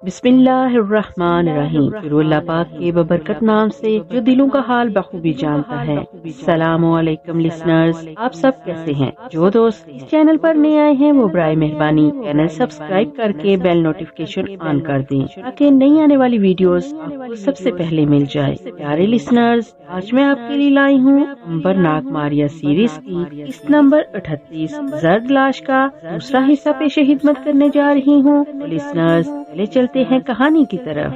बिस्मिल्लाहिर्रहमानिर्रहीम। फिर अल्लाह पाक के बबरकत नाम से जो दिलों का हाल बखूबी जानता है। अस्सलामु अलैकुम लिसनर्स, आप सब कैसे हैं? जो दोस्त इस चैनल पर नए आए हैं वो बराए मेहरबानी चैनल सब्सक्राइब करके बेल नोटिफिकेशन ऑन कर दें ताकि नई आने वाली वीडियोस आपको सबसे पहले मिल जाए। प्यारे लिसनर्स, आज मैं आपके लिए लाई हूँ अंबरनाक मारिया सीरीज की इस नंबर 38 जर्द लाश का दूसरा हिस्सा पेश खिदमत करने जा रही हूँ। तो लिसनर्स, चले चलते हैं कहानी की तरफ।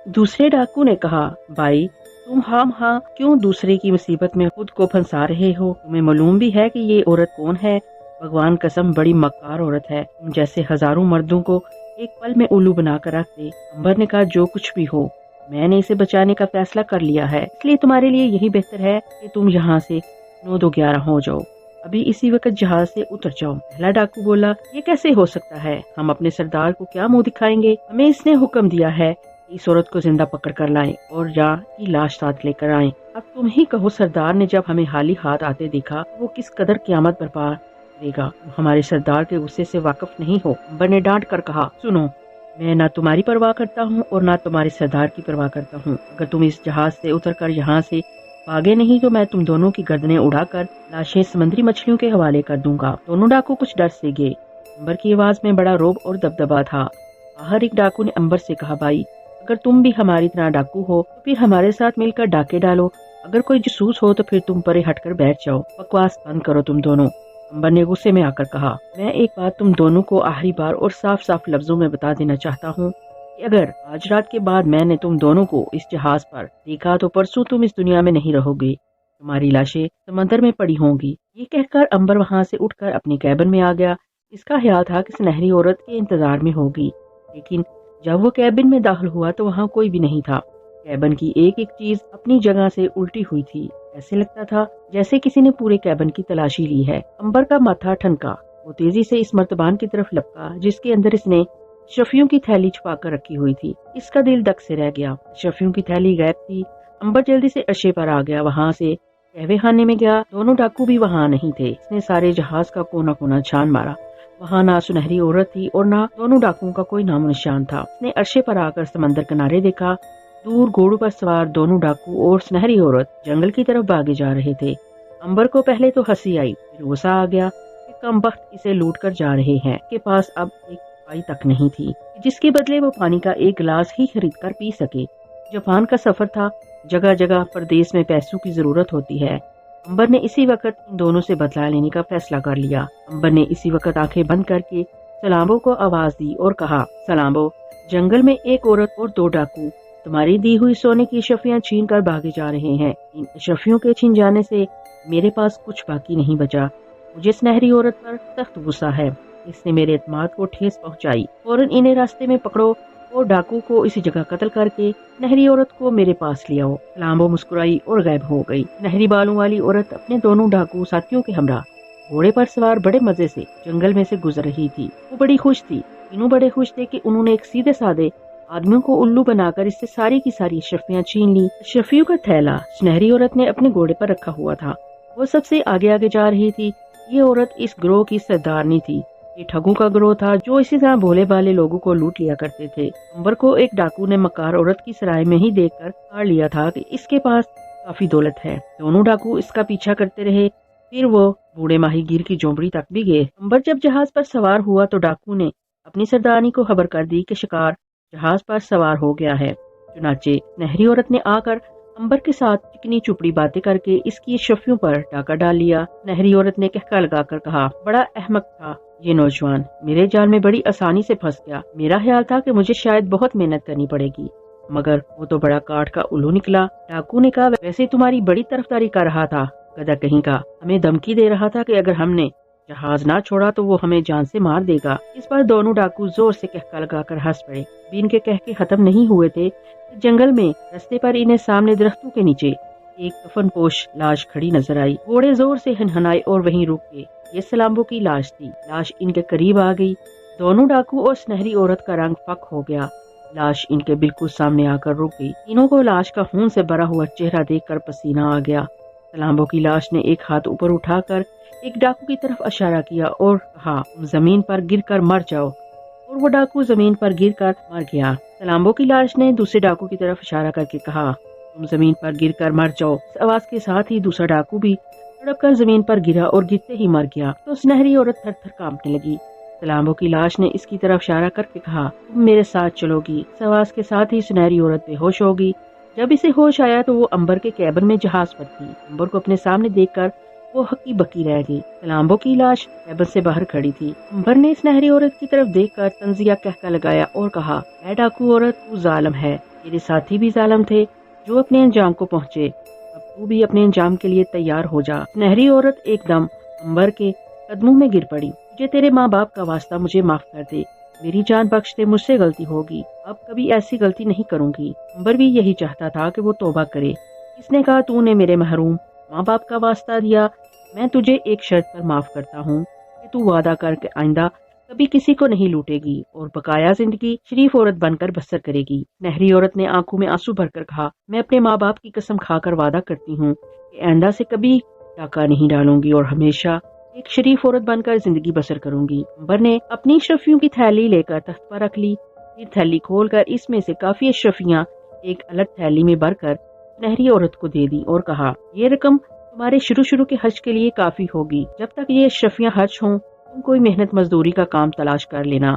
दूसरे डाकू ने कहा, भाई तुम हाँ क्यों दूसरे की मुसीबत में खुद को फंसा रहे हो? तुम्हें मालूम भी है कि ये औरत कौन है? भगवान कसम बड़ी मक्कार औरत है। तुम जैसे हजारों मर्दों को एक पल में उल्लू बनाकर रख दे। अंबर ने कहा, जो कुछ भी हो मैंने इसे बचाने का फैसला कर लिया है, इसलिए तुम्हारे लिए यही बेहतर है कि तुम यहाँ से 9-2-11 हो जाओ। अभी इसी वक्त जहाज से उतर जाओ। पहला डाकू बोला, ये कैसे हो सकता है? हम अपने सरदार को क्या मुंह दिखाएंगे? हमें इसने हुक्म दिया है इस औरत को जिंदा पकड़ कर लाएं और या की लाश साथ लेकर आएं। अब तुम ही कहो, सरदार ने जब हमें हाली हाथ आते देखा वो किस कदर क़यामत बर्पा करेगा। हमारे सरदार के गुस्से से वाकिफ नहीं हो। अंबर ने डांट कर कहा, सुनो, मैं ना तुम्हारी परवाह करता हूँ और ना तुम्हारे सरदार की परवाह करता हूँ। अगर तुम इस जहाज से उतर कर यहाँ से भागे नहीं तो मैं तुम दोनों की गर्दनें उड़ाकर लाशें समुद्री मछलियों के हवाले कर दूंगा। दोनों डाकू कुछ डर से गए। अंबर की आवाज में बड़ा रोब और दबदबा था। बाहर एक डाकू ने अंबर से कहा, भाई अगर तुम भी हमारी तरह डाकू हो तो फिर हमारे साथ मिलकर डाके डालो। अगर कोई जासूस हो तो फिर तुम परे हटकर बैठ जाओ। बकवास बंद करो तुम दोनों। अंबर ने गुस्से में आकर कहा, मैं एक बात तुम दोनों को आखिरी बार और साफ साफ लफ्जों में बता देना चाहता हूँ कि अगर आज रात के बाद मैंने तुम दोनों को इस जहाज पर देखा तो परसों तुम इस दुनिया में नहीं रहोगे। तुम्हारी लाशें समंदर में पड़ी होंगी। ये कहकर अंबर वहाँ से उठकर अपनी कैबिन में आ गया। इसका ख्याल था कि सुनहरी औरत के इंतजार में होगी, लेकिन जब वो कैबिन में दाखिल हुआ तो वहाँ कोई भी नहीं था। कैबिन की एक एक चीज अपनी जगह से उल्टी हुई थी। ऐसे लगता था जैसे किसी ने पूरे कैबिन की तलाशी ली है। अंबर का माथा ठनका। वो तेजी से इस मर्तबान की तरफ लपका जिसके अंदर इसने शफियों की थैली छुपा कर रखी हुई थी। इसका दिल दक से रह गया। शफियों की थैली गायब थी। अंबर जल्दी से अर्शे पर आ गया। वहाँ से कहवे खाने में गया। दोनों डाकू भी वहाँ नहीं थे। इसने सारे जहाज का कोना कोना छान मारा। वहाँ ना सुनहरी औरत थी और ना दोनों डाकुओं का कोई नामो निशान था। उसने अर्शे पर आकर समंदर किनारे देखा। दूर घोड़ों पर सवार दोनों डाकू और सुनहरी औरत जंगल की तरफ भागे जा रहे थे। अंबर को पहले तो हंसी आई, फिर गुस्सा आ गया कि कमबख्त इसे लूट कर जा रहे हैं। के पास अब एक पाई तक नहीं थी जिसके बदले वो पानी का एक गिलास ही खरीद कर पी सके। जापान का सफर था। जगह जगह परदेश में पैसों की जरूरत होती है। अंबर ने इसी वक्त इन दोनों से बदला लेने का फैसला कर लिया। अंबर ने इसी वक्त आंखें बंद करके सलाम्बो को आवाज दी और कहा, सलाम्बो, जंगल में एक औरत और 2 डाकू तुम्हारी दी हुई सोने की अशरफियां छीन कर भागे जा रहे हैं। इन अशरफियों के छीन जाने से मेरे पास कुछ बाकी नहीं बचा। मुझे सुनहरी औरत पर सख्त गुस्सा है। इसने मेरे एतमाद को ठेस पहुंचाई। फौरन इन्हें रास्ते में पकड़ो और डाकू को इसी जगह कत्ल करके नहरी औरत को मेरे पास ले आओ। सलाम्बो मुस्कुराई और गायब हो गई। नहरी बालों वाली औरत अपने दोनों डाकू साथियों के हमरा घोड़े पर सवार बड़े मजे से जंगल में से गुजर रही थी। वो बड़ी खुश थी। तीनों बड़े खुश थे कि उन्होंने एक सीधे साधे आदमियों को उल्लू बनाकर इससे सारी की सारी अशरफियां छीन ली। अशरफियों का थैला सुनहरी औरत ने अपने घोड़े पर रखा हुआ था। वो सबसे आगे आगे जा रही थी। ये औरत इस ग्रोह की सरदारनी थी। ये ठगों का ग्रोह था जो इसी तरह भोले भाले लोगों को लूट लिया करते थे। अंबर को एक डाकू ने मकार औरत की सराय में ही देखकर ताड़ लिया था कि इसके पास काफी दौलत है। दोनों डाकू इसका पीछा करते रहे। फिर वो बूढ़े माहीगीर की झोंपड़ी तक भी गए। अंबर जब जहाज पर सवार हुआ तो डाकू ने अपनी सरदारनी को खबर कर दी कि शिकार जहाज पर सवार हो गया है। चुनाचे नहरी औरत ने आकर अंबर के साथ चिकनी चुपड़ी बातें करके इसकी शफियों पर डाका डाल लिया। नहरी औरत ने कहका लगाकर कहा, बड़ा अहमक था ये नौजवान, मेरे जाल में बड़ी आसानी से फंस गया। मेरा ख्याल था कि मुझे शायद बहुत मेहनत करनी पड़ेगी, मगर वो तो बड़ा काठ का उल्लू निकला। डाकू ने कहा, वैसे तुम्हारी बड़ी तरफदारी कर रहा था, गधा कहीं का। हमें धमकी दे रहा था कि अगर हमने जहाज ना छोड़ा तो वो हमें जान से मार देगा। इस पर दोनों डाकू जोर से कहका लगाकर हंस पड़े। बीन के कहके खत्म नहीं हुए थे, जंगल में रास्ते पर इन्हें सामने दरख्तों के नीचे एक कफनपोश लाश खड़ी नजर आई। घोड़े जोर से हनहनाए और वहीं रुक गए। ये सलाम्बो की लाश थी। लाश इनके करीब आ गई। दोनों डाकू और सुनहरी औरत का रंग फक हो गया। लाश इनके बिल्कुल सामने आकर रुक गई। तीनों को लाश का खून से भरा हुआ चेहरा देखकर पसीना आ गया। सलाम्बो की लाश ने एक हाथ ऊपर उठाकर एक डाकू की तरफ इशारा किया और कहा, तुम जमीन पर गिरकर मर जाओ। और वो डाकू जमीन पर गिरकर मर गया। सलाम्बो की लाश ने दूसरे डाकू की तरफ इशारा करके कहा, तुम जमीन पर गिरकर मर जाओ। इस आवाज के साथ ही दूसरा डाकू भी तड़प कर जमीन पर गिरा और गिरते ही मर गया। तो सुनहरी औरत थर थर कांपने लगी। सलाम्बो की लाश ने इसकी तरफ इशारा करके कहा, तुम मेरे साथ चलोगी। इस आवाज के साथ ही सुनहरी औरत बेहोश होगी। जब इसे होश आया तो वो अंबर के कैबिन में जहाज पर थी। अंबर को अपने सामने देखकर वो हक्की बक्की रह गई। सलाम्बो की लाश कैबिन से बाहर खड़ी थी। अंबर ने सुनहरी औरत की तरफ देखकर तंजिया कहका लगाया और कहा, ऐ डाकू औरत, तू जालिम है। तेरे साथी भी जालिम थे जो अपने अंजाम को पहुँचे। अब तू भी अपने अंजाम के लिए तैयार हो जा। सुनहरी औरत एकदम अंबर के कदमों में गिर पड़ी। मुझे तेरे माँ बाप का वास्ता, मुझे माफ कर दे। मेरी जान बख्श दे, मुझसे गलती होगी। अब कभी ऐसी गलती नहीं करूंगी। अंबर भी यही चाहता था कि वो तौबा करे। इसने कहा, तूने मेरे महरूम माँ बाप का वास्ता दिया। मैं तुझे एक शर्त पर माफ करता हूँ कि तू वादा करके आइंदा कभी किसी को नहीं लूटेगी और बकाया जिंदगी शरीफ औरत बनकर बसर करेगी। नहरी औरत ने आंखों में आंसू भरकर कहा, मैं अपने माँ बाप की कसम खाकर वादा करती हूँ कि आइंदा से कभी डाका नहीं डालूंगी और हमेशा एक शरीफ औरत बनकर जिंदगी बसर करूंगी। अंबर ने अपनी अशरफियों की थैली लेकर तख्त पर रख ली। फिर थैली खोलकर इसमें से काफी अशरफियां एक अलग थैली में भरकर सुनहरी औरत को दे दी और कहा, ये रकम तुम्हारे शुरू के हज के लिए काफी होगी। जब तक ये अशरफियां हज हों तुम कोई मेहनत मजदूरी का काम तलाश कर लेना।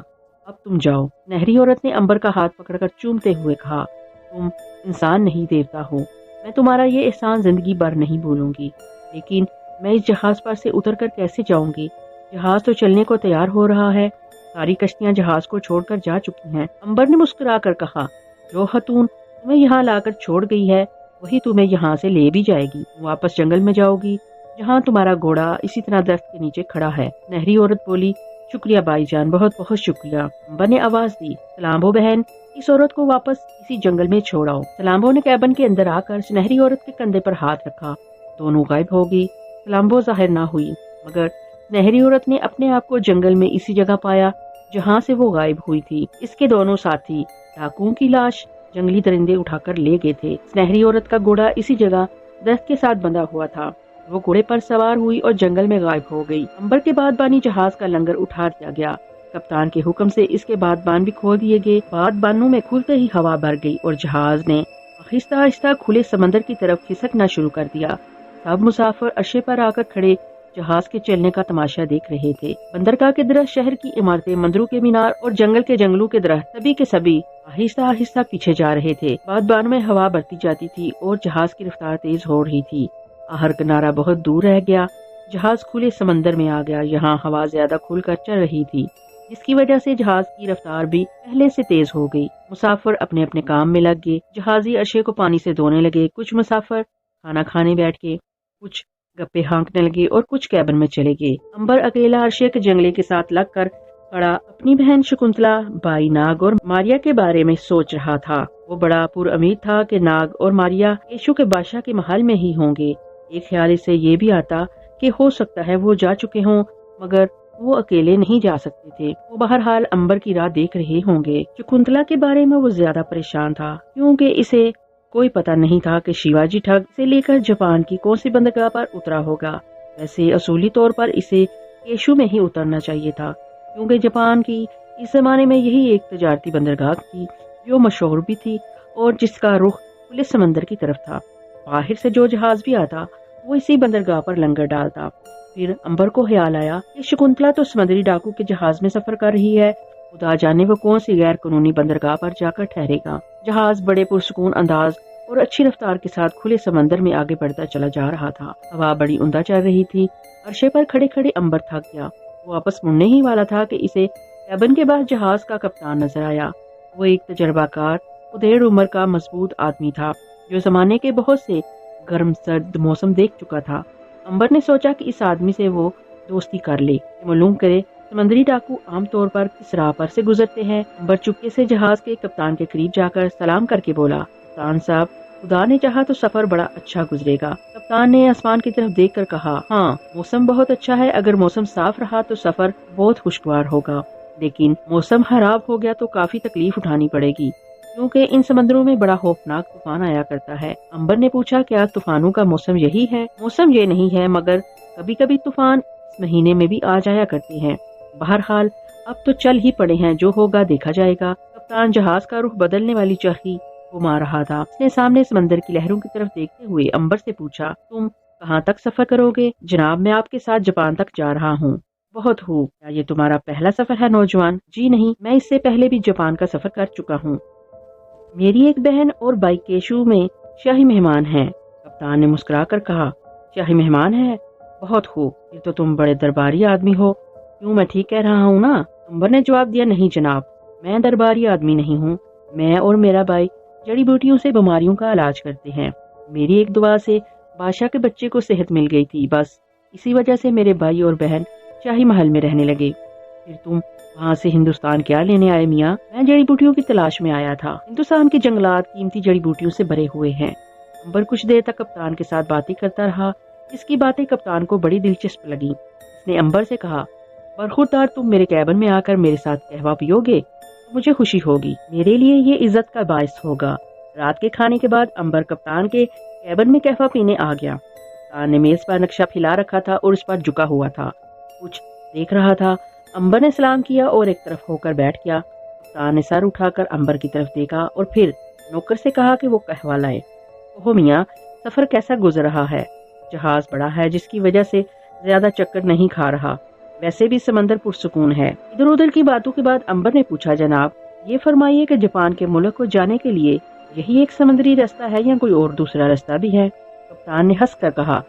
अब तुम जाओ। नहरी औरत ने अंबर का हाथ पकड़कर चूमते हुए कहा, तुम इंसान नहीं देवता हो। मैं तुम्हारा ये एहसान जिंदगी भर नहीं भूलूंगी। लेकिन मैं इस जहाज पर से उतरकर कैसे जाऊंगी? जहाज तो चलने को तैयार हो रहा है। सारी कश्तियां जहाज को छोड़कर जा चुकी हैं। अंबर ने मुस्कुराकर कहा, जो खतून तुम्हें यहाँ लाकर छोड़ गई है वही तुम्हें यहाँ से ले भी जाएगी। तुम वापस जंगल में जाओगी जहाँ तुम्हारा घोड़ा इसी तरह दरख्त के नीचे खड़ा है। नहरी औरत बोली, शुक्रिया भाईजान, बहुत बहुत शुक्रिया। अंबर ने आवाज दी, सलाम्बो बहन, इस औरत को वापस इसी जंगल में छोड़ाओ। सलाम्बो ने कैबिन के अंदर आकर सुनहरी औरत के कंधे पर हाथ रखा। दोनों गायब हो गई। सलाम्बो जाहिर ना हुई, मगर सुनहरी औरत ने अपने आप को जंगल में इसी जगह पाया जहाँ से वो गायब हुई थी। इसके दोनों साथी डाकुओं की लाश जंगली दरिंदे उठाकर ले गए थे। सुनहरी औरत का घोड़ा इसी जगह दरख्त के साथ बंधा हुआ था। वो घोड़े पर सवार हुई और जंगल में गायब हो गई। अंबर के बादबानी जहाज का लंगर उठा दिया गया। कप्तान के हुक्म से इसके बादबान भी खोल दिए गए। बादबानों में खुलते ही हवा भर गई और जहाज ने आहिस्ता आहिस्ता खुले समंदर की तरफ खिसकना शुरू कर दिया। सब मुसाफिर अर्शे पर आकर खड़े जहाज के चलने का तमाशा देख रहे थे। बंदरगाह के दरख्त, शहर की इमारतें, मंदिरों के मीनार और जंगलों के दरख्त सभी के सभी आहिस्ता आहिस्ता पीछे जा रहे थे। बादबान में हवा बढ़ती जाती थी और जहाज की रफ्तार तेज हो रही थी। आहर किनारा बहुत दूर रह गया। जहाज खुले समंदर में आ गया। यहाँ हवा ज्यादा खुलकर चल रही थी, जिसकी वजह से जहाज की रफ्तार भी पहले से तेज हो गई। मुसाफिर अपने अपने काम में लग गए। जहाजी अर्शे को पानी से धोने लगे। कुछ मुसाफिर खाना खाने बैठ गए, कुछ गप्पे हाँकने लगे और कुछ कैबिन में चले गए। अंबर अकेला अर्शे के जंगले के साथ लगकर खड़ा अपनी बहन शकुंतला, भाई नाग और मारिया के बारे में सोच रहा था। वो बड़ा पुरउम्मीद था कि नाग और मारिया केशु के बादशाह के महल में ही होंगे। एक ख्याल इसे ये भी आता कि हो सकता है वो जा चुके हों, मगर वो अकेले नहीं जा सकते थे। वो बहरहाल अंबर की राह देख रहे होंगे। शकुंतला के बारे में वो ज्यादा परेशान था, क्योंकि इसे कोई पता नहीं था कि शिवाजी ठग से लेकर जापान की कौन सी बंदरगाह पर उतरा होगा। वैसे असूली तौर पर इसे केशु में ही उतरना चाहिए था, क्योंकि जापान की इस जमाने में यही एक तजारती बंदरगाह थी जो मशहूर भी थी और जिसका रुख खुले समंदर की तरफ था। बाहर से जो जहाज भी आता वो इसी बंदरगाह पर लंगर डालता। फिर अंबर को ख्याल आया कि शकुंतला तो समुद्री डाकू के जहाज में सफर कर रही है। खुदा जाने वो कौन सी गैर कानूनी बंदरगाह पर जाकर ठहरेगा। जहाज बड़े पुरसुकून अंदाज और अच्छी रफ्तार के साथ खुले समंदर में आगे बढ़ता चला जा रहा था। हवा बड़ी उमदा चल रही थी। अर्शे पर खड़े खड़े अंबर थक गया। वो वापस मुड़ने ही वाला था कि इसे कैबिन के बाहर जहाज का कप्तान नजर आया। वो एक तजर्बाकार, उदेड़ उम्र का मजबूत आदमी था जो जमाने के बहुत से गर्म सर्द मौसम देख चुका था। अंबर ने सोचा कि इस आदमी से वो दोस्ती कर ले, मालूम करे समंदरी डाकू आमतौर पर किस राह पर से गुजरते हैं। अंबर चुपके से जहाज के कप्तान के करीब जाकर सलाम करके बोला, कप्तान साहब, खुदा ने चाहा तो सफर बड़ा अच्छा गुजरेगा। कप्तान ने आसमान की तरफ देखकर कहा, हाँ, मौसम बहुत अच्छा है। अगर मौसम साफ रहा तो सफर बहुत खुशगवार होगा, लेकिन मौसम खराब हो गया तो काफी तकलीफ उठानी पड़ेगी। कप्तान ने आसमान की तरफ देखकर कहा, हाँ, मौसम बहुत अच्छा है। अगर मौसम साफ रहा तो सफर बहुत खुशगवार होगा, लेकिन मौसम खराब हो गया तो काफी तकलीफ उठानी पड़ेगी। क्योंकि इन समंदरों में बड़ा खौफनाक तूफान आया करता है। अंबर ने पूछा, क्या तूफानों का मौसम यही है? मौसम ये नहीं है, मगर कभी कभी तूफान इस महीने में भी आ जाया करते हैं। बहरहाल अब तो चल ही पड़े हैं, जो होगा देखा जाएगा। कप्तान जहाज का रुख बदलने वाली चरखी घुमा रहा था। उसने सामने समंदर की लहरों की तरफ देखते हुए अंबर से पूछा, तुम कहाँ तक सफर करोगे? जनाब, मैं आपके साथ जापान तक जा रहा हूँ। बहुत खूब। क्या ये तुम्हारा पहला सफर है नौजवान? जी नहीं, मैं इससे पहले भी जापान का सफर कर चुका हूँ। मेरी एक बहन और भाई केशु में शाही मेहमान हैं। कप्तान ने मुस्कुराकर कहा, शाही मेहमान है? बहुत खूब, फिर तो तुम बड़े दरबारी आदमी हो। क्यों, मैं ठीक कह रहा हूँ ना? अंबर ने जवाब दिया, नहीं जनाब, मैं दरबारी आदमी नहीं हूँ। मैं और मेरा भाई जड़ी बूटियों से बीमारियों का इलाज करते हैं। मेरी एक दुआ से बादशाह के बच्चे को सेहत मिल गई थी, बस इसी वजह से मेरे भाई और बहन शाही महल में रहने लगे। फिर तुम वहाँ से हिंदुस्तान क्या लेने आए मियाँ? मैं जड़ी बूटियों की तलाश में आया था। हिंदुस्तान के जंगलात कीमती जड़ी बूटियों से भरे हुए हैं। अंबर कुछ देर तक कप्तान के साथ बातें करता रहा। इसकी बातें कप्तान को बड़ी दिलचस्प लगी। उसने अंबर से कहा, बरखुरदार, तुम मेरे कैबिन में आकर मेरे साथ कहवा पियोगे तो मुझे खुशी होगी। मेरे लिए ये इज्जत का बायस होगा। रात के खाने के बाद अंबर कप्तान के कैबिन में कहवा पीने आ गया। कप्तान ने मेज पर नक्शा फैला रखा था और उस पर झुका हुआ था, कुछ देख रहा था। अंबर ने सलाम किया और एक तरफ होकर बैठ गया। कप्तान ने सर उठाकर अंबर की तरफ देखा और फिर नौकर से कहा कि वो कहवा लाए। ओहो मियाँ, सफर कैसा गुजर रहा है? जहाज बड़ा है, जिसकी वजह से ज्यादा चक्कर नहीं खा रहा। वैसे भी समंदर पुरसुकून है। इधर उधर की बातों के बाद अंबर ने पूछा, जनाब, ये फरमाइए कि जापान के मुल्क को जाने के लिए यही एक समंदरी रास्ता है या कोई और दूसरा रास्ता भी है? कप्तान ने हंस कर कहा,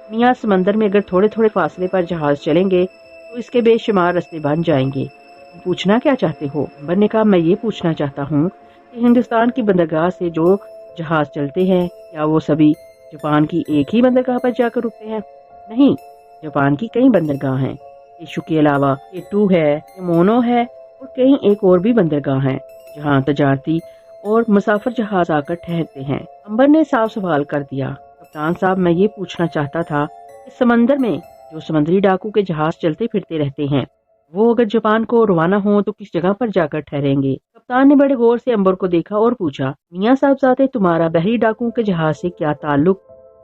मियाँ, समंदर में अगर थोड़े थोड़े फासले पर जहाज चलेंगे तो इसके बेशुमार रास्ते बन जाएंगे। तुम पूछना क्या चाहते हो? अंबर ने कहा, मैं ये पूछना चाहता हूँ कि हिंदुस्तान की बंदरगाह से जो जहाज चलते हैं, क्या वो सभी जापान की एक ही बंदरगाह पर जाकर रुकते हैं? नहीं, जापान की कई बंदरगाह हैं। केशु के अलावा केटू है, केमोनो है और कई एक और भी बंदरगाह हैं जहाँ तजारती और मुसाफिर जहाज आकर ठहरते हैं। अंबर ने साफ सवाल कर दिया, कप्तान साहब, मैं ये पूछना चाहता था कि समंदर में जो समुद्री डाकू के जहाज चलते फिरते रहते हैं, वो अगर जापान को रवाना हो तो किस जगह पर जाकर ठहरेंगे? कप्तान ने बड़े गौर से अंबर को देखा और पूछा, मियाँ साहबजादे, तुम्हारा बहरी डाकू के जहाज से क्या ताल्लुक?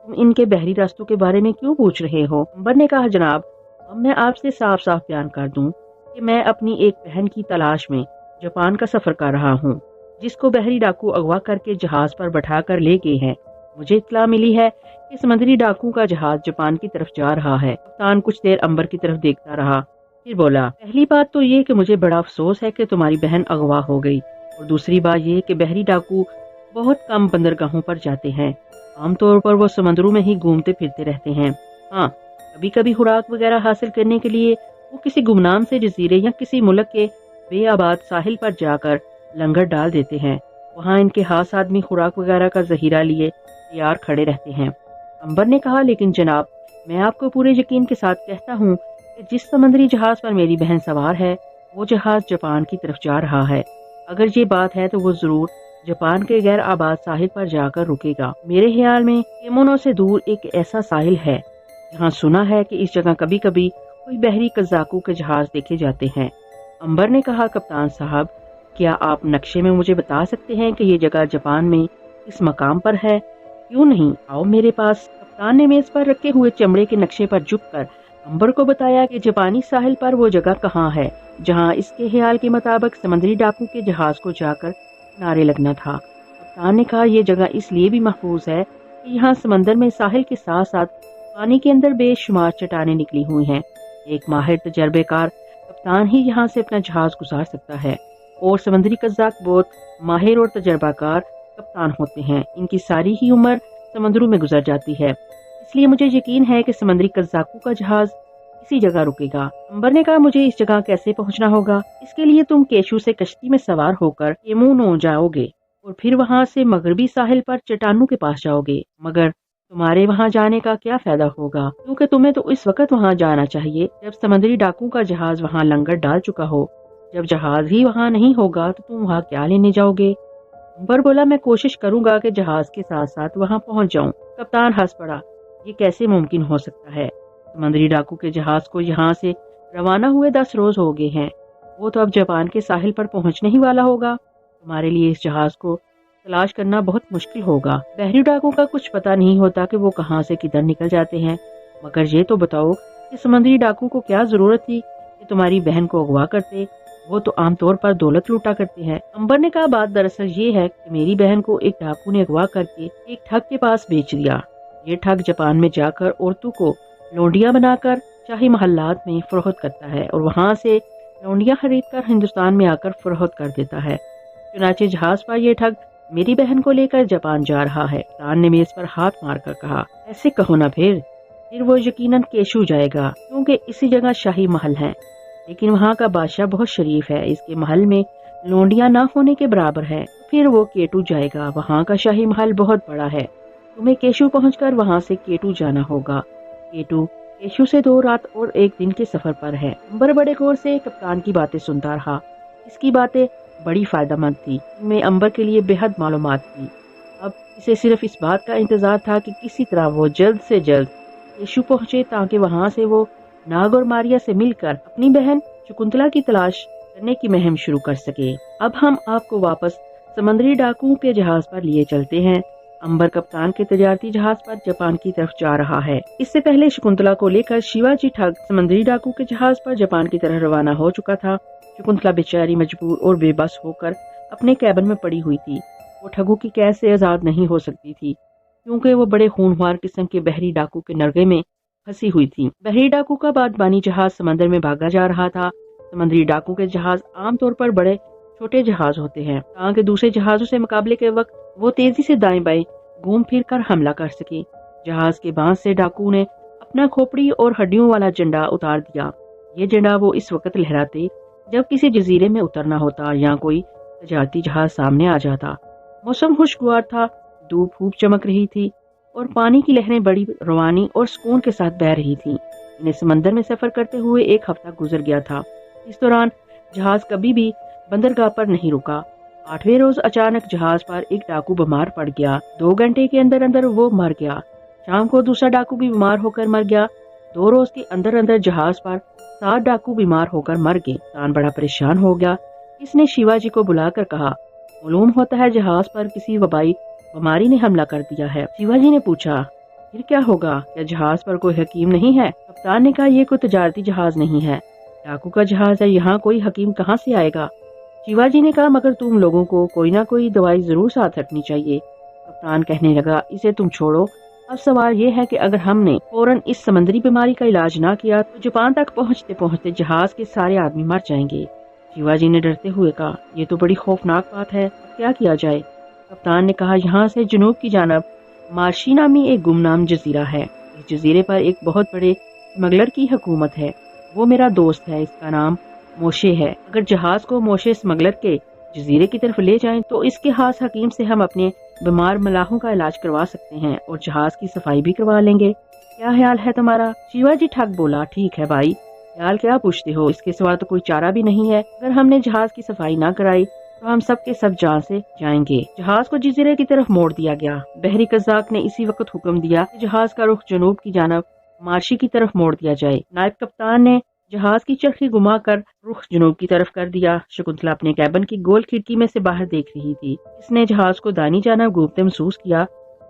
तुम इनके बहरी रास्तों के बारे में क्यों पूछ रहे हो? अंबर ने कहा, जनाब, अब मैं आपसे साफ साफ बयान कर दूं कि मैं अपनी एक बहन की तलाश में जापान का सफर कर रहा हूँ, जिसको बहरी डाकू अगवा करके जहाज पर बैठा कर ले गए हैं। मुझे इत्तला मिली है कि समुद्री डाकू का जहाज जापान की तरफ जा रहा है। कप्तान कुछ देर अंबर की तरफ देखता रहा, फिर बोला, पहली बात तो ये कि मुझे बड़ा अफसोस है कि तुम्हारी बहन अगवा हो गई, और दूसरी बात ये कि बहरी डाकू बहुत कम बंदरगाहों पर जाते हैं। आमतौर पर वो समंदरों में ही घूमते फिरते रहते हैं। हाँ, कभी कभी खुराक वगैरह हासिल करने के लिए वो किसी गुमनाम से जजीरे या किसी मुल्क के बेआबाद साहिल पर जाकर लंगर डाल देते हैं। वहाँ इनके हाथ आदमी खुराक वगैरह का जहीरा लिए तैयार खड़े रहते हैं। अंबर ने कहा, लेकिन जनाब, मैं आपको पूरे यकीन के साथ कहता हूँ कि जिस समुद्री जहाज पर मेरी बहन सवार है, वो जहाज जापान की तरफ जा रहा है। अगर ये बात है तो वो जरूर जापान के गैर आबाद साहिल पर जाकर रुकेगा। मेरे ख्याल में केमोनो से दूर एक ऐसा साहिल है जहाँ सुना है कि इस जगह कभी कभी कोई बहरी कज़ाकू के जहाज देखे जाते हैं। अंबर ने कहा, कप्तान साहब, क्या आप नक्शे में मुझे बता सकते हैं कि ये जगह जापान में किस मकाम पर है? क्यों नहीं, आओ मेरे पास। कप्तान ने मेज पर रखे हुए चमड़े के नक्शे पर झुककर अंबर को बताया कि जापानी साहिल पर वो जगह कहाँ है जहाँ इसके ख्याल के मुताबिक समुद्री डाकू के जहाज को जाकर किनारे लगना था। कप्तान ने कहा, यह जगह इसलिए भी महफूज है कि यहाँ समंदर में साहिल के साथ साथ पानी के अंदर बेशुमार चट्टानें निकली हुई हैं। एक माहिर तजर्बेकार कप्तान ही यहाँ से अपना जहाज गुजार सकता है, और समुद्री कज़ाक बहुत माहिर और तजर्बाकार कप्तान होते हैं। इनकी सारी ही उम्र समंदरों में गुजर जाती है, इसलिए मुझे यकीन है कि समुद्री कज़ाकों का जहाज इसी जगह रुकेगा। अंबर ने कहा, मुझे इस जगह कैसे पहुंचना होगा? इसके लिए तुम केशु से कश्ती में सवार होकर केमोनो जाओगे और फिर वहां से मगरबी साहिल पर चट्टानों के पास जाओगे। मगर तुम्हारे वहां जाने का क्या फायदा होगा, क्योंकि तुम्हें तो इस वक्त वहां जाना चाहिए जब समुद्री डाकू का जहाज वहां लंगर डाल चुका हो। जब जहाज ही वहां नहीं होगा तो तुम वहां क्या लेने जाओगे? अंबर बोला, मैं कोशिश करूंगा कि जहाज के साथ साथ वहां पहुंच जाऊं। कप्तान हंस पड़ा, ये कैसे मुमकिन हो सकता है? समुद्री डाकू के जहाज को यहाँ से रवाना हुए 10 रोज हो गए हैं। वो तो अब जापान के साहिल पर पहुंचने ही वाला होगा। हमारे लिए इस जहाज को तलाश करना बहुत मुश्किल होगा। बहरी डाकू का कुछ पता नहीं होता कि वो कहाँ से किधर निकल जाते हैं, मगर ये तो बताओ कि समुद्री डाकू को क्या जरूरत थी कि तुम्हारी बहन को अगवा करते, वो तो आमतौर पर दौलत लूटा करते हैं। अंबर ने कहा, बात दरअसल ये है कि मेरी बहन को एक डाकू ने अगवा करके एक ठग के पास बेच दिया। ये ठग जापान में जाकर औरतों को लौंडिया बनाकर शाही महल्लात में फरोख्त करता है और वहाँ से लौंडिया खरीद कर हिंदुस्तान में आकर फरोख्त कर देता है। चुनाचे जहाज पर यह ठग मेरी बहन को लेकर जापान जा रहा है। कप्तान ने मेज पर हाथ मारकर कहा, ऐसे कहो ना, फिर वो यकीनन केशू जाएगा, क्योंकि इसी जगह शाही महल है, लेकिन वहाँ का बादशाह बहुत शरीफ है, इसके महल में लौंडिया ना होने के बराबर है। फिर वो केटू जाएगा, वहाँ का शाही महल बहुत बड़ा है, तुम्हें केशू पहुँचकर वहाँ से केटू जाना होगा। केशू से 2 रात और 1 दिन के सफर पर है। अंबर बड़े गौर से कप्तान की बातें सुनता रहा। इसकी बातें बड़ी फायदेमंद थी, इनमें अंबर के लिए बेहद मालूमात थी। अब इसे सिर्फ इस बात का इंतजार था कि किसी तरह वो जल्द से जल्द केशू पहुंचे, ताकि वहां से वो नाग और मारिया से मिलकर अपनी बहन शकुंतला की तलाश करने की मुहिम शुरू कर सके। अब हम आपको वापस समुद्री डाकुओं के जहाज पर लिए चलते हैं। अंबर कप्तान के तजारती जहाज पर जापान की तरफ जा रहा है। इससे पहले शकुंतला को लेकर शिवाजी ठग समुद्री डाकू के जहाज पर जापान की तरफ रवाना हो चुका था। शकुंतला बेचारी मजबूर और बेबस होकर अपने कैबिन में पड़ी हुई थी। वो ठगों की कैद से आजाद नहीं हो सकती थी, क्योंकि वो बड़े खूनख्वार किस्म के बहरी डाकू के नरगे में फंसी हुई थी। बहरी डाकू का बागबानी जहाज समंदर में भागा जा रहा था। समुद्री डाकू के जहाज आमतौर पर बड़े छोटे जहाज होते हैं, ताकि दूसरे जहाजों से मुकाबले के वक्त वो तेजी से दाएं बाएं घूम फिर कर हमला कर सके। जहाज के बांस से डाकू ने अपना खोपड़ी और हड्डियों वाला झंडा उतार दिया। ये झंडा वो इस वक्त लहराते जब किसी जजीरे में उतरना होता या कोई तजारती जहाज सामने आ जाता। मौसम खुशगवार था, धूप खूब चमक रही थी और पानी की लहरें बड़ी रवानी और सुकून के साथ बह रही थीं। इन्हें समंदर में सफर करते हुए 1 हफ्ता गुजर गया था। इस दौरान जहाज कभी भी बंदरगाह पर नहीं रुका। 8वें रोज अचानक जहाज पर एक डाकू बीमार पड़ गया। 2 घंटे के अंदर अंदर वो मर गया। शाम को दूसरा डाकू भी बीमार होकर मर गया। 2 रोज के अंदर अंदर जहाज पर 7 डाकू बीमार होकर मर गए। कप्तान बड़ा परेशान हो गया। इसने शिवाजी को बुलाकर कहा, मालूम होता है जहाज पर किसी वबाई बीमारी ने हमला कर दिया है। शिवाजी ने पूछा, फिर क्या होगा, क्या जहाज पर कोई हकीम नहीं है? कप्तान ने कहा, ये कोई तजारती जहाज नहीं है, डाकू का जहाज है, यहाँ कोई हकीम कहाँ से आएगा? शिवाजी ने कहा, मगर तुम लोगों को कोई ना कोई दवाई जरूर साथ रखनी चाहिए। कप्तान कहने लगा, इसे तुम छोड़ो, अब सवाल ये है कि अगर हमने फौरन इस समंदरी बीमारी का इलाज ना किया तो जापान तक पहुँचते पहुँचते जहाज के सारे आदमी मर जाएंगे। शिवाजी ने डरते हुए कहा, ये तो बड़ी खौफनाक बात है, क्या किया जाए? कप्तान ने कहा, यहाँ से जुनूब की जानब मार्शी नामी एक गुमनाम जजीरा है। इस जजीरे पर एक बहुत बड़े स्मगलर की हुकूमत है। वो मेरा दोस्त है, इसका नाम मोशे है। अगर जहाज को मोशे स्मगलर के जजीरे की तरफ ले जाएं तो इसके खास हकीम से हम अपने बीमार मलाहों का इलाज करवा सकते हैं और जहाज की सफाई भी करवा लेंगे। क्या ख्याल है तुम्हारा? शिवाजी ठग बोला, ठीक है भाई, ख्याल क्या पूछते हो, इसके सिवा तो कोई चारा भी नहीं है। अगर हमने जहाज की सफाई ना कराई तो हम सब के सब जान से जाएंगे। जहाज को जजीरे की तरफ मोड़ दिया गया। बहरी कज़ाक ने इसी वक्त हुक्म दिया कि जहाज का रुख जनूब की जानब मार्शी की तरफ मोड़ दिया जाए। नायब कप्तान ने जहाज की चरखी घुमाकर रुख जनूब की तरफ कर दिया। शकुंतला अपने कैबिन की गोल खिड़की में से बाहर देख रही थी। इसने जहाज को दानी जानब घूमते महसूस किया।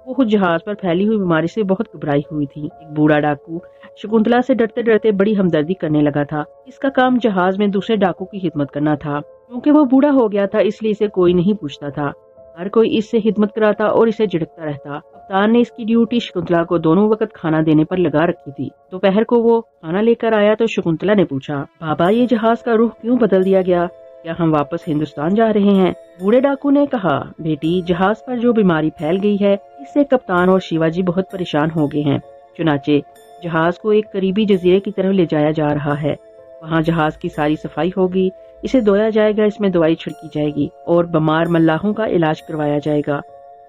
वो खुद जहाज पर फैली हुई बीमारी से बहुत घबराई हुई थी। एक बूढ़ा डाकू शकुंतला से डरते डरते बड़ी हमदर्दी करने लगा था। इसका काम जहाज में दूसरे डाकू की खिदमत करना था। क्योंकि वो बूढ़ा हो गया था इसलिए इसे कोई नहीं पूछता था। हर कोई इससे खिदमत कराता और इसे झिड़कता रहता। कप्तान ने इसकी ड्यूटी शकुंतला को दोनों वक्त खाना देने पर लगा रखी थी। दोपहर को वो खाना लेकर आया तो शकुंतला ने पूछा, बाबा ये जहाज का रुख क्यों बदल दिया गया? क्या हम वापस हिंदुस्तान जा रहे हैं? बूढ़े डाकू ने कहा, बेटी जहाज पर जो बीमारी फैल गई है इससे कप्तान और शिवाजी बहुत परेशान हो गए हैं। चुनाचे जहाज को एक करीबी जजीरे की तरफ ले जाया जा रहा है। वहाँ जहाज की सारी सफाई होगी, इसे धोया जाएगा, इसमें दवाई छिड़की जाएगी और बीमार मल्लाहों का इलाज करवाया जाएगा।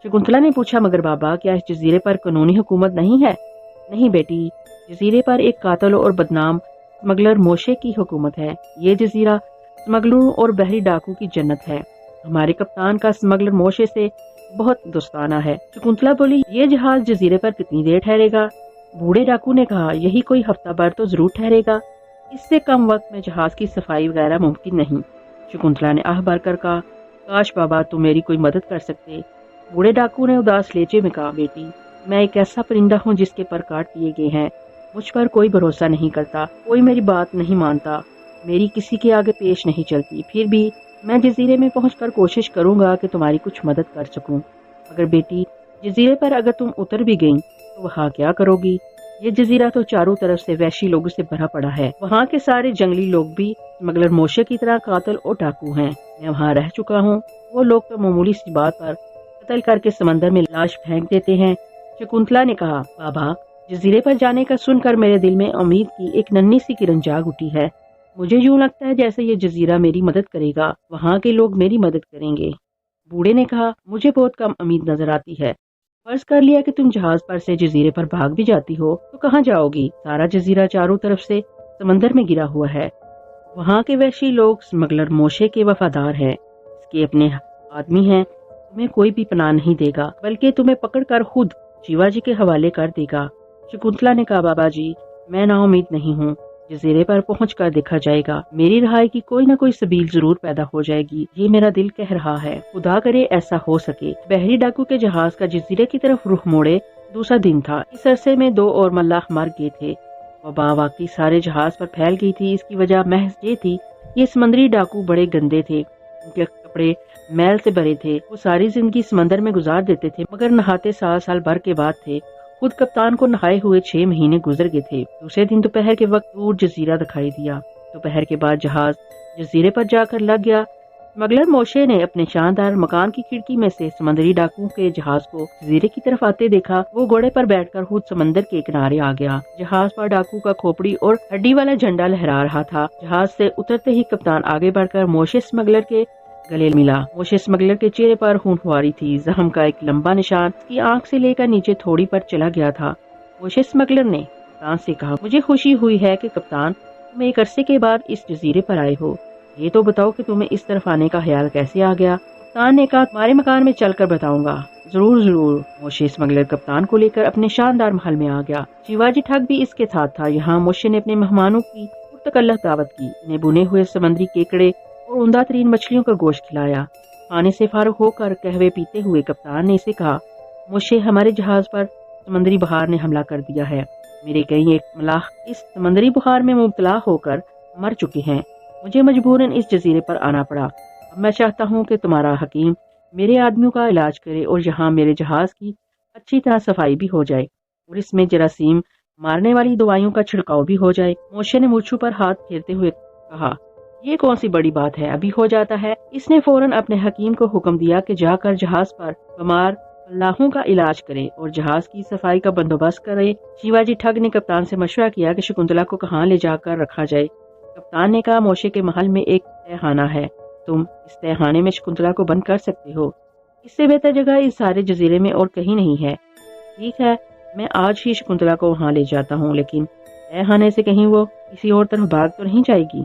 शकुंतला ने पूछा, मगर बाबा क्या इस जजीरे पर कानूनी हुकूमत नहीं है? नहीं बेटी, जजीरे पर एक कातल और बदनाम स्मगलर मोशे की हुकूमत है। ये जजीरा स्मगलरों और बहरी डाकू की जन्नत है। हमारे कप्तान का स्मगलर मोशे से बहुत दोस्ताना है। शकुंतला बोली, ये जहाज जजीरे पर कितनी देर ठहरेगा? बूढ़े डाकू ने कहा, यही कोई हफ्ता भर तो जरूर ठहरेगा, इससे कम वक्त में जहाज की सफाई वगैरह मुमकिन नहीं। शकुंतला ने आह भर कर कहा, काश बाबा तुम मेरी कोई मदद कर सकते। बूढ़े डाकू ने उदास लहजे में कहा, बेटी मैं एक ऐसा परिंदा हूँ जिसके पर काट दिए गए हैं। मुझ पर कोई भरोसा नहीं करता, कोई मेरी बात नहीं मानता, मेरी किसी के आगे पेश नहीं चलती। फिर भी मैं जजीरे में पहुंचकर कोशिश करूंगा कि तुम्हारी कुछ मदद कर सकूं। मगर बेटी जजीरे पर अगर तुम उतर भी गई तो वहाँ क्या करोगी? ये जजीरा तो चारों तरफ से वैशी लोगों से भरा पड़ा है। वहाँ के सारे जंगली लोग भी स्मगलर मोशे की तरह कातिल और डाकू हैं। मैं वहाँ रह चुका हूँ। वो लोग तो मामूली सी बात पर कत्ल करके समंदर में लाश फेंक देते हैं। शकुंतला ने कहा, बाबा जजीरे पर जाने का सुनकर मेरे दिल में उम्मीद की एक नन्ही सी किरण जाग उठी है। मुझे यूं लगता है जैसे ये जजीरा मेरी मदद करेगा, वहाँ के लोग मेरी मदद करेंगे। बूढ़े ने कहा, मुझे बहुत कम उम्मीद नजर आती है। फर्ज कर लिया कि तुम जहाज पर से जजीरे पर भाग भी जाती हो तो कहाँ जाओगी? सारा जजीरा चारों तरफ से समंदर में गिरा हुआ है। वहाँ के वैशी लोग स्मगलर मोशे के वफादार हैं, इसके अपने आदमी हैं। तुम्हें कोई भी पनाह नहीं देगा, बल्कि तुम्हें पकड़कर खुद शिवाजी के हवाले कर देगा। शकुंतला ने कहा, बाबा जी मैं नाउम्मीद नहीं हूँ। जजीरे पर पहुंचकर देखा जाएगा। मेरी रिहाई की कोई न कोई सबील जरूर पैदा हो जाएगी। ये मेरा दिल कह रहा है। खुदा करे ऐसा हो सके। बहरी डाकू के जहाज का जजीरे की तरफ रुख मोड़े दूसरा दिन था। इस अरसे में 2 और मल्लाह मर गए थे। वबा वाकई सारे जहाज पर फैल गई थी। इसकी वजह महज ये थी, ये समंदरी डाकू बड़े गंदे थे। उनके कपड़े मैल से भरे थे। वो सारी जिंदगी समंदर में गुजार देते थे, मगर नहाते साल भर के बाद थे। खुद कप्तान को नहाए हुए 6 महीने गुजर गए थे। दूसरे दिन दोपहर के वक्त दूर जजीरा दिखाई दिया। दोपहर के बाद जहाज जजीरे पर जाकर लग गया। स्मगलर मोशे ने अपने शानदार मकान की खिड़की में से समंदरी डाकुओं के जहाज को जजीरे की तरफ आते देखा। वो घोड़े पर बैठकर खुद समंदर के किनारे आ गया। जहाज पर डाकू का खोपड़ी और हड्डी वाला झंडा लहरा रहा था। जहाज से उतरते ही कप्तान आगे बढ़कर मोशे स्मगलर के गले मिला। मोशे स्मगलर के चेहरे पर खूनख्वारी थी। जख्म का एक लंबा निशान उसकी आंख से लेकर नीचे थोड़ी पर चला गया था। मोशे स्मगलर ने कप्तान से कहा, मुझे खुशी हुई है कि कप्तान तुम एक अरसे के बाद इस जजीरे पर आए हो। ये तो बताओ कि तुम्हें इस तरफ आने का ख्याल कैसे आ गया? कप्तान ने कहा, तुम्हारे मकान में चलकर बताऊंगा। जरूर जरूर। मोशे स्मगलर कप्तान को लेकर अपने शानदार महल में आ गया। शिवाजी ठग भी इसके साथ था। यहाँ मोशे ने अपने मेहमानों की पुरतकल्लफ दावत की। इन्हें बुने हुए समंदरी केकड़े और उम्दा तरीन मछलियों का गोश्त खिलाया। खाने से फारुग होकर कहवे पीते हुए कप्तान ने इसे कहा, मोशे हमारे जहाज पर समंदरी बुखार ने हमला कर दिया है। मेरे कई एक मलाह इस समंदरी बुखार में मुब्तला होकर मर चुके हैं। मुझे मजबूरन इस जजीरे पर आना पड़ा। अब मैं चाहता हूँ कि तुम्हारा हकीम मेरे आदमियों का इलाज करे और यहाँ मेरे जहाज की अच्छी तरह सफाई भी हो जाए और इसमें जरासीम मारने वाली दवाइयों का छिड़काव भी हो जाए। मोशे ने मूछों पर हाथ फेरते हुए कहा, ये कौन सी बड़ी बात है, अभी हो जाता है। इसने फौरन अपने हकीम को हुक्म दिया कि जाकर जहाज पर बीमार मल्लाहों का इलाज करे और जहाज की सफाई का बंदोबस्त करे। शिवाजी ठग ने कप्तान से मशवरा किया कि शकुंतला को कहाँ ले जाकर रखा जाए। कप्तान ने कहा, मोशे के महल में एक तहखाना है, तुम इस तहखाने में शकुंतला को बंद कर सकते हो। इससे बेहतर जगह इस सारे जजीरे में और कहीं नहीं है। ठीक है, मैं आज ही शकुंतला को वहाँ ले जाता हूँ, लेकिन तहखाने से कहीं वो किसी और तरफ भाग तो नहीं जाएगी?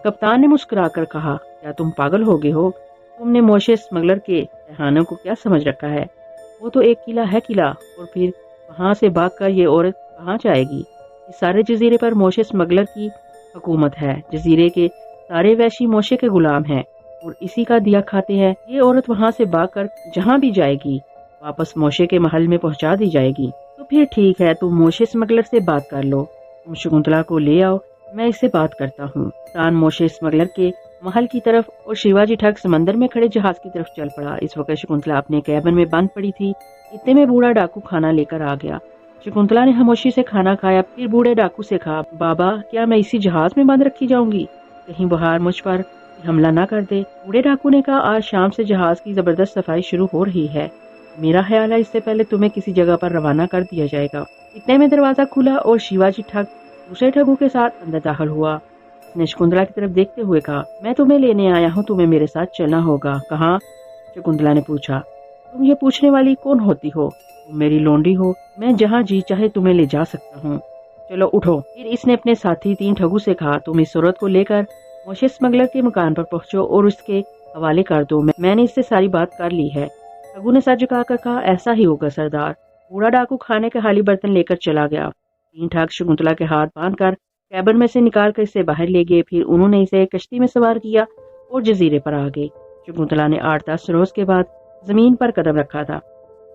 कप्तान ने मुस्कुराकर कहा, क्या तुम पागल हो गए हो? तुमने मोशे स्मगलर के तहखाने को क्या समझ रखा है? वो तो एक किला है किला, और फिर वहाँ से भागकर ये औरत कहाँ जाएगी? इस सारे जजीरे पर मोशे स्मगलर की हुकूमत है। जजीरे के सारे वैशी मोशे के गुलाम हैं और इसी का दिया खाते हैं। ये औरत वहाँ से भागकर जहाँ भी जाएगी वापस मोशे के महल में पहुँचा दी जाएगी। तो फिर ठीक है, तुम मोशे स्मगलर से बात कर लो। तुम शकुंतला को ले आओ, मैं इससे बात करता हूँ। कप्तान मोशे स्मगलर के महल की तरफ और शिवाजी ठग समंदर में खड़े जहाज की तरफ चल पड़ा। इस वक्त शकुंतला अपने कैबिन में बंद पड़ी थी। इतने में बूढ़ा डाकू खाना लेकर आ गया। शकुंतला ने खामोशी से खाना खाया, फिर बूढ़े डाकू से कहा, बाबा क्या मैं इसी जहाज में बंद रखी जाऊंगी? कहीं बुखार मुझ पर हमला ना कर दे। बूढ़े डाकू ने कहा, आज शाम से जहाज की जबरदस्त सफाई शुरू हो रही है। मेरा ख्याल है इससे पहले तुम्हें किसी जगह पर रवाना कर दिया जाएगा। इतने में दरवाजा खुला और शिवाजी ठग दूसरे ठगों के साथ अंदर दाखिल हुआ। उसने शकुंतला की तरफ देखते हुए कहा, मैं तुम्हें लेने आया हूँ, तुम्हें मेरे साथ चलना होगा। कहाँ? शकुंतला ने पूछा। तुम ये पूछने वाली कौन होती हो? तुम मेरी लोंडी हो, मैं जहाँ जी चाहे तुम्हें ले जा सकता हूँ। चलो उठो। फिर इसने अपने साथी 3 ठगों से कहा, तुम इस औरत को लेकर मोशे स्मगलर के मकान पर पहुंचो और उसके हवाले कर दो। मैंने इससे सारी बात कर ली है। ठगू ने सर झुकाकर कहा, ऐसा ही होगा सरदार। बूढ़ा डाकू खाने के खाली बर्तन लेकर चला गया। 3 ठग शकुंतला के हाथ बांधकर कैबिन में से निकाल कर इसे बाहर ले गए। फिर उन्होंने इसे कश्ती में सवार किया और जजीरे पर आ गए। शकुंतला ने 8-10 रोज के बाद जमीन पर कदम रखा था।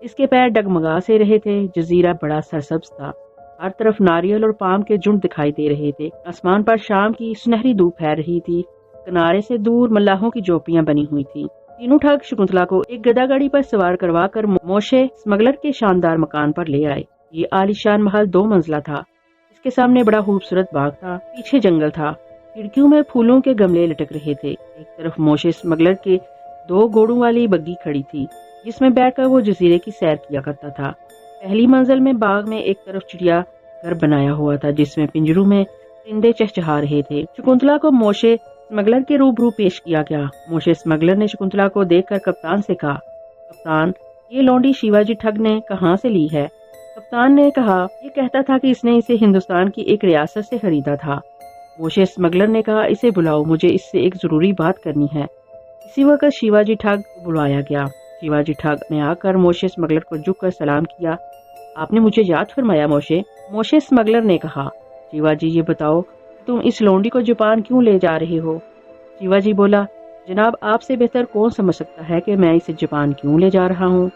इसके पैर डगमगा से रहे थे। जजीरा बड़ा सरसब्ज था। हर तरफ नारियल और पाम के झुंड दिखाई दे रहे थे। आसमान पर शाम की सुनहरी धूप फैल रही थी। किनारे से दूर मल्लाहों की झोपड़ियां बनी हुई थी। तीनों ठग शकुंतला को एक गधा गाड़ी पर सवार करवा कर मोशे स्मगलर के शानदार मकान पर ले आए। ये आलीशान महल 2 मंजिला था। इसके सामने बड़ा खूबसूरत बाग था। पीछे जंगल था। खिड़कियों में फूलों के गमले लटक रहे थे। एक तरफ मोशे स्मगलर के 2 घोड़ों वाली बग्गी खड़ी थी, जिसमें बैठकर वो जजीरे की सैर किया करता था। पहली मंजिल में बाग में एक तरफ चिड़िया घर बनाया हुआ था, जिसमें पिंजरों में परिंदे चहचहा रहे थे। शकुंतला को मोशे स्मगलर के रूबरू पेश किया गया। मोशे स्मगलर ने शकुंतला को देखकर कप्तान से कहा, कप्तान, ये लौंडी शिवाजी ठग ने कहाँ से ली है? कप्तान ने कहा, ये कहता था कि इसने इसे हिंदुस्तान की एक रियासत से खरीदा था। मोशे स्मगलर ने कहा, इसे बुलाओ, मुझे इससे एक जरूरी बात करनी है। इसी वक्त शिवाजी ठग को बुलाया गया। शिवाजी ठग ने आकर मोशे स्मगलर को झुककर सलाम किया। आपने मुझे याद फरमाया मोशे? मोशे स्मगलर ने कहा, शिवाजी ये बताओ तुम इस लौंडी को जापान क्यों ले जा रहे हो? शिवाजी बोला, जनाब आपसे बेहतर कौन समझ सकता है कि मैं इसे जापान क्यों ले जा रहा हूँ।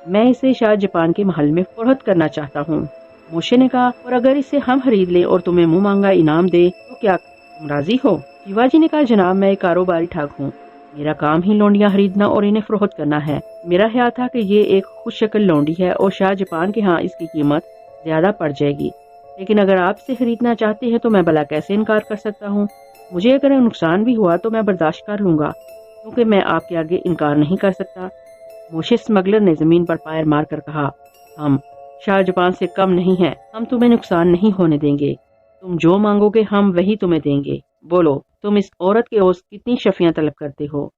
मैं इसे शायद जापान के महल में फरोख्त करना चाहता हूँ। मोशे ने कहा, और अगर इसे हम खरीद लें और तुम्हें मुंह मांगा इनाम दे तो क्या तुम राजी हो? शिवाजी ने कहा, जनाब मैं एक कारोबारी ठग हूँ। मेरा काम ही लौंडियाँ खरीदना और इन्हें फरोख्त करना है। मेरा ख्याल था कि ये एक खुश शक्ल लौंडी है और शायद जापान के यहाँ इसकी कीमत ज्यादा पड़ जाएगी, लेकिन अगर आप इसे खरीदना चाहते हैं तो मैं भला कैसे इनकार कर सकता हूँ। मुझे अगर नुकसान भी हुआ तो मैं बर्दाश्त कर लूंगा, क्योंकि मैं आपके आगे इनकार नहीं कर सकता। मोशे स्मगलर ने जमीन पर पैर मारकर कहा, हम शाह जापान से कम नहीं हैं। हम तुम्हें नुकसान नहीं होने देंगे। तुम जो मांगोगे हम वही तुम्हें देंगे। बोलो तुम इस औरत के ओर कितनी शफियां तलब करते हो?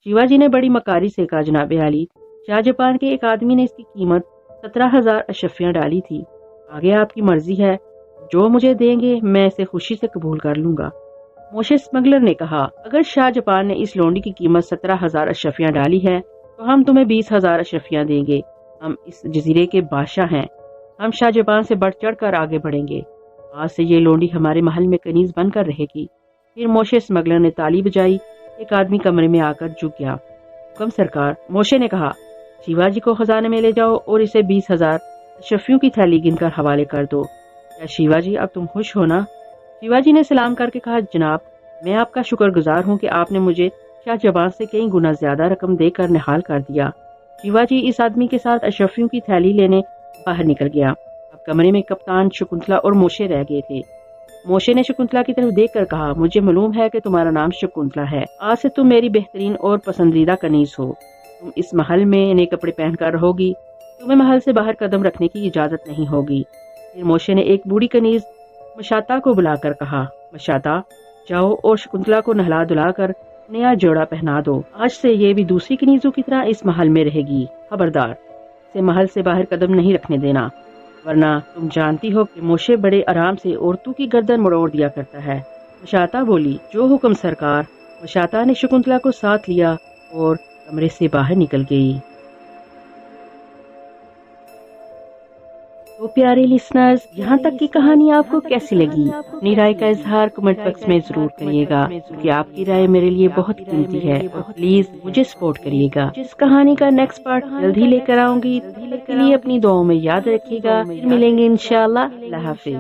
शिवाजी ने बड़ी मकारी से कहा, जनाब आली, शाह जापान के एक आदमी ने इसकी कीमत 17,000 अशफियां डाली थी। आगे आपकी मर्जी है, जो मुझे देंगे मैं इसे खुशी से कबूल कर लूंगा। मोशे स्मगलर ने कहा, अगर शाह जापान ने इस लौंडी की कीमत 17,000 अशरफियां डाली है तो हम तुम्हें 20,000 अशरफियां देंगे। हम इस जजीरे के बादशाह हैं। हम शाह जापान से बढ़ चढ़ कर आगे बढ़ेंगे। आज से ये लौंडी हमारे महल में कनीज बनकर रहेगी। फिर मोशे स्मगलर ने ताली बजाई। एक आदमी कमरे में आकर झुक गया। हुक्म सरकार। मोशे ने कहा, शिवाजी को खजाने में ले जाओ और इसे 20,000 अशरफियों की थैली गिनकर हवाले कर दो। क्या शिवाजी अब तुम खुश हो ना? शिवाजी ने सलाम करके कहा, जनाब मैं आपका शुक्रगुजार हूँ कि आपने मुझे शाह जापान से कई गुना ज्यादा रकम देकर निहाल कर दिया। शिवाजी इस आदमी के साथ अशरफियों की थैली लेने बाहर निकल गया। अब कमरे में कप्तान, शकुंतला और मोशे रह गए थे। मोशे ने शकुंतला की तरफ देखकर कहा, मुझे मालूम है कि तुम्हारा नाम शकुंतला है। आज से तुम मेरी बेहतरीन और पसंदीदा कनीज हो। तुम इस महल में नए कपड़े पहनकर रहोगी। तुम्हें महल से बाहर कदम रखने की इजाजत नहीं होगी। फिर मोशे ने एक बूढ़ी कनीज मशाता को बुलाकर कहा, मशाता जाओ और शकुंतला को नहला धुलाकर नया जोड़ा पहना दो। आज से ये भी दूसरी कनीजों की तरह इस महल में रहेगी। खबरदार, इसे महल से बाहर कदम नहीं रखने देना, वरना तुम जानती हो कि मोशे बड़े आराम से औरतों की गर्दन मरोड़ दिया करता है। मशाता बोली, जो हुक्म सरकार। मशाता ने शकुंतला को साथ लिया और कमरे से बाहर निकल गई। तो प्यारे लिसनर्स, यहाँ तक की कहानी आपको कैसी लगी? अपनी राय का इजहार कमेंट बॉक्स में जरूर करिएगा, क्योंकि आपकी राय मेरे लिए बहुत कीमती है। और प्लीज मुझे सपोर्ट करिएगा। जिस कहानी का नेक्स्ट पार्ट जल्दी लेकर आऊंगी, तब तक के लिए अपनी दुआओं में याद रखिएगा। फिर मिलेंगे इंशाअल्लाह। अल्लाह हाफिज।